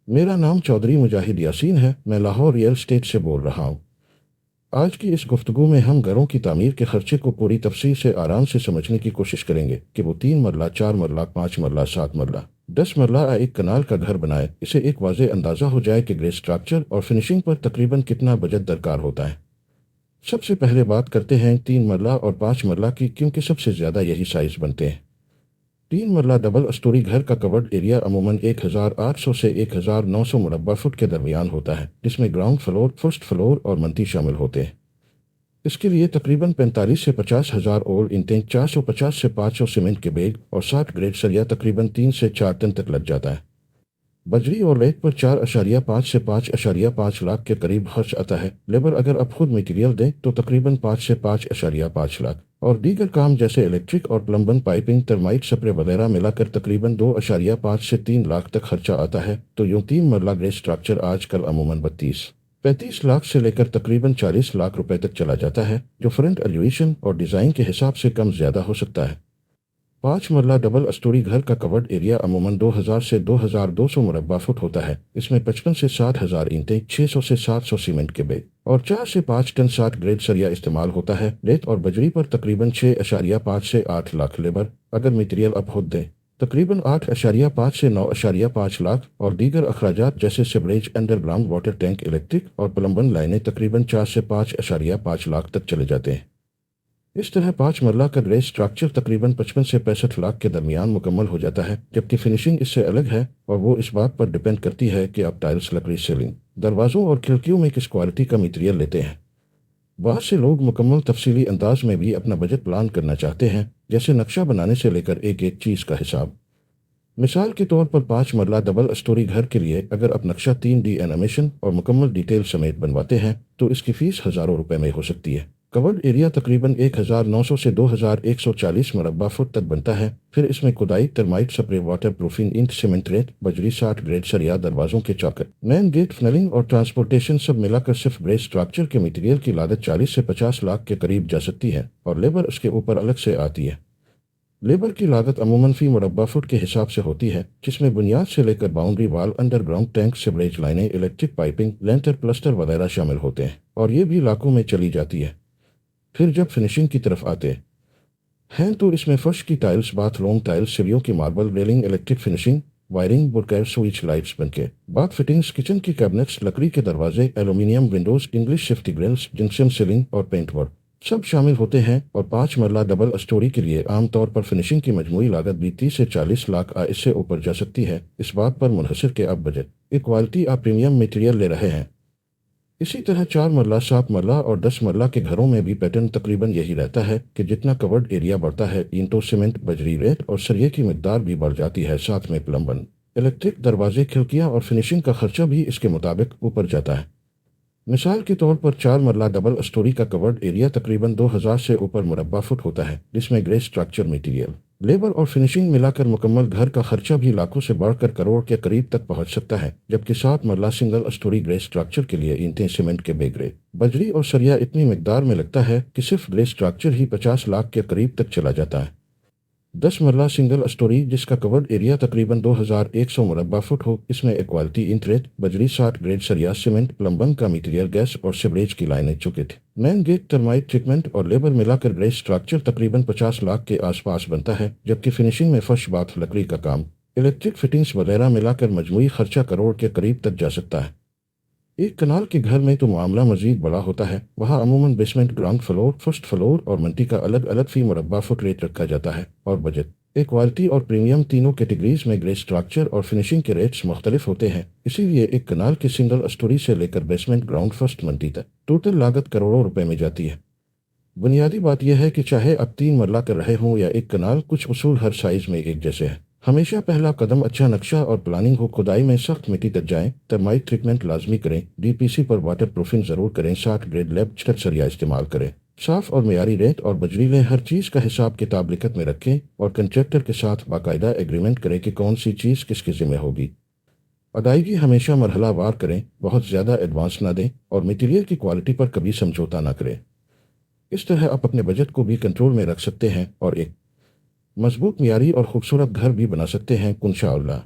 میرا نام چودھری مجاہد یاسین ہے، میں لاہور ریئل اسٹیٹ سے بول رہا ہوں۔ آج کی اس گفتگو میں ہم گھروں کی تعمیر کے خرچے کو پوری تفصیل سے آرام سے سمجھنے کی کوشش کریں گے کہ وہ 3 مرلہ، 4 مرلہ، 5 مرلہ، 7 مرلہ، 10 مرلہ یا ایک کنال کا گھر بنائے، اسے ایک واضح اندازہ ہو جائے کہ گریس اسٹرکچر اور فنشنگ پر تقریباً کتنا بجٹ درکار ہوتا ہے۔ سب سے پہلے بات کرتے ہیں 3 مرلہ اور 5 مرلہ کی، کیونکہ سب سے زیادہ یہی سائز بنتے ہیں۔ 3 مرلہ ڈبل اسٹوری گھر کا کورڈ ایریا عموماً 1800 سے 1900 مربع فٹ کے درمیان ہوتا ہے، جس میں گراؤنڈ فلور، فرسٹ فلور اور منتی شامل ہوتے ہیں۔ اس کے لیے تقریباً 45 سے 50 ہزار اول انٹیں، 450 سے 500 سیمنٹ کے بیگ اور 60 گریڈ سریا تقریباً 3 سے 4 ٹن تک لگ جاتا ہے۔ بجری اور ریت پر 4.5 سے 5.5 لاکھ کے قریب خرچ آتا ہے۔ لیبر اگر آپ خود میٹیریل دیں تو تقریباً 5 سے 5.5 لاکھ، اور دیگر کام جیسے الیکٹرک اور پلمبنگ، پائپنگ، ٹرمائٹ سپرے وغیرہ ملا کر تقریباً 2.5 سے 3 لاکھ تک خرچہ آتا ہے۔ تو یوں 3 مرلہ گریس اسٹرکچر آج کل عموماً 35 لاکھ سے لے کر تقریباً 40 لاکھ روپے تک چلا جاتا ہے، جو فرنٹ ایلیویشن اور ڈیزائن کے حساب سے کم زیادہ ہو سکتا ہے۔ 5 مرلہ ڈبل اسٹوری گھر کا کورڈ ایریا عموماً 2000 سے 2200 مربع فٹ ہوتا ہے۔ اس میں 55 سے 60 ہزار اینٹیں، 600 سے 700 سیمنٹ کے بیگ اور 4 سے 5 ٹن 60 گریڈ سریا استعمال ہوتا ہے۔ ریت اور بجری پر تقریباً 6.5 سے 8 لاکھ، لیبر اگر میٹیریل آپ خود دیں تقریباً 8.5 سے 9.5 لاکھ، اور دیگر اخراجات جیسے sewerage, under ground water tank, electric اور پلمبنگ لائنیں تقریباً 4 سے 5.5 لاکھ تک چلے جاتے ہیں۔ اس طرح 5 مرلہ کا گریس اسٹرکچر تقریباً 55 سے 65 لاکھ کے درمیان مکمل ہو جاتا ہے، جبکہ فنشنگ اس سے الگ ہے، اور وہ اس بات پر ڈیپینڈ کرتی ہے کہ آپ ٹائلز، لکڑی، سیلنگ، دروازوں اور کھڑکیوں میں کس کوالٹی کا میٹیریل لیتے ہیں۔ بہت سے لوگ مکمل تفصیلی انداز میں بھی اپنا بجٹ پلان کرنا چاہتے ہیں، جیسے نقشہ بنانے سے لے کر ایک ایک چیز کا حساب۔ مثال کے طور پر 5 مرلہ ڈبل اسٹوری گھر کے لیے اگر آپ نقشہ 3D اینیمیشن اور مکمل ڈیٹیل سمیت بنواتے ہیں تو اس کی فیس ہزاروں روپے میں ہو سکتی ہے۔ کورڈ ایریا تقریباً 1900 سے 2140 مربع فٹ تک بنتا ہے۔ پھر اس میں کھدائی، ٹرمائٹ سپرے، واٹر پروفنگ، اینٹ، سیمنٹ، ریت، بجری، 60 گریڈ سریا، دروازوں کے چاکٹ، مین گیٹ، فنلنگ اور ٹرانسپورٹیشن سب ملا کر صرف گریس اسٹرکچر کے میٹیریل کی لاگت 40 سے 50 لاکھ کے قریب جا سکتی ہے، اور لیبر اس کے اوپر الگ سے آتی ہے۔ لیبر کی لاگت عموماً فی مربع فٹ کے حساب سے ہوتی ہے، جس میں بنیاد سے لے کر باؤنڈری وال، انڈر گراؤنڈ ٹینک، سیوریج لائنیں، الیکٹرک پائپنگ، لینٹر، پلسٹر وغیرہ شامل ہوتے ہیں، اور یہ بھی لاکھوں میں چلی جاتی ہے۔ پھر جب فنشنگ کی طرف آتے ہیں تو اس میں فرش کی ٹائلز، باتھ روم ٹائلز، سیڑھیوں کی marble, railing, electric finishing, wiring, بورکیر، سوئچ، لائٹس، بنکے، باتھ فٹنگز، کچن کی کیبنٹس، لکڑی کے دروازے، aluminium windows, English safety grills, junction ceiling اور پینٹ ورک سب شامل ہوتے ہیں۔ اور 5 مرلہ ڈبل اسٹوری کے لیے عام طور پر فنشنگ کی مجموعی لاگت بھی 30 سے 40 لاکھ اس سے اوپر جا سکتی ہے، اس بات پر منحصر کہ آپ بجٹ، ایکوالٹی، آپ پریمیم میٹیریل لے رہے ہیں۔ اسی طرح 4 مرلہ، 7 مرلہ اور 10 مرلہ کے گھروں میں بھی پیٹرن تقریباً یہی رہتا ہے کہ جتنا کورڈ ایریا بڑھتا ہے، اینٹوں، سیمنٹ، بجری، ریت اور سریے کی مقدار بھی بڑھ جاتی ہے، ساتھ میں پلمبنگ، الیکٹرک، دروازے، کھڑکیاں اور فنشنگ کا خرچہ بھی اس کے مطابق اوپر جاتا ہے۔ مثال کے طور پر 4 مرلہ ڈبل اسٹوری کا کورڈ ایریا تقریباً 2000 سے اوپر مربع فٹ ہوتا ہے، جس میں گریس اسٹرکچر، میٹیریل، لیبر اور فنشنگ ملا کر مکمل گھر کا خرچہ بھی لاکھوں سے بڑھ کر کروڑ کے قریب تک پہنچ سکتا ہے۔ جبکہ 7 مرلہ سنگل اسٹوری گریس اسٹرکچر کے لیے اینٹیں، سیمنٹ کے بیگ، ریت، بجری اور سریا اتنی مقدار میں لگتا ہے کہ صرف گریس اسٹرکچر ہی 50 لاکھ کے قریب تک چلا جاتا ہے۔ 10 مرلہ سنگل اسٹوری جس کا کورڈ ایریا تقریباً 2100 مربع فٹ ہو، اس میں ایکوالٹی، اینٹ، ریت، بجری، 60 گریڈ سریا، سیمنٹ، پلمبنگ کا میٹیریل، گیس اور سیوریج کی لائنیں، چوکٹ، مین گیٹ، ٹرمائٹ ٹریٹمنٹ اور لیبر ملا کر گریس اسٹرکچر تقریباً 50 لاکھ کے آس پاس بنتا ہے۔ جبکہ فنشنگ میں فرش، باتھ، لکڑی کا کام، الیکٹرک فٹنگز وغیرہ ملا کر مجموعی خرچہ کروڑ کے قریب تک جا سکتا ہے۔ ایک کنال کے گھر میں تو معاملہ مزید بڑا ہوتا ہے، وہاں عموماً basement, ground floor, first floor اور منٹی کا الگ الگ فی مربع فٹ ریٹ رکھا جاتا ہے، اور بجٹ، ایکوالٹی اور پریمیم تینوں کیٹیگریز میں گریس اسٹرکچر اور فنشنگ کے ریٹس مختلف ہوتے ہیں۔ اسی لیے ایک کنال کی سنگل اسٹوری سے لے کر بیسمنٹ، گراؤنڈ، فرسٹ، منٹی تک ٹوٹل لاگت کروڑوں روپے میں جاتی ہے۔ بنیادی بات یہ ہے کہ چاہے آپ 3 مرلہ کر رہے ہوں یا ایک کنال، کچھ اصول ہر سائز میں ایک جیسے ہیں۔ ہمیشہ پہلا قدم اچھا نقشہ اور پلاننگ ہو، کھدائی میں سخت مٹی تک جائیں، ٹرمائٹ ٹریٹمنٹ لازمی کریں، ڈی پی سی پر واٹر پروفنگ ضرور کریں، 60 گریڈ لیب چھت سریا استعمال کریں، صاف اور معیاری ریت اور بجری لیں، ہر چیز کا حساب کتاب لکھت میں رکھیں اور کنٹریکٹر کے ساتھ باقاعدہ ایگریمنٹ کریں کہ کون سی چیز کس کے ذمہ ہوگی۔ ادائیگی ہمیشہ مرحلہ وار کریں، بہت زیادہ ایڈوانس نہ دیں اور میٹیریل کی کوالٹی پر کبھی سمجھوتا نہ کریں۔ اس طرح آپ اپنے بجٹ کو بھی کنٹرول میں رکھ سکتے ہیں اور ایک مضبوط، معیاری اور خوبصورت گھر بھی بنا سکتے ہیں، انشاءاللہ۔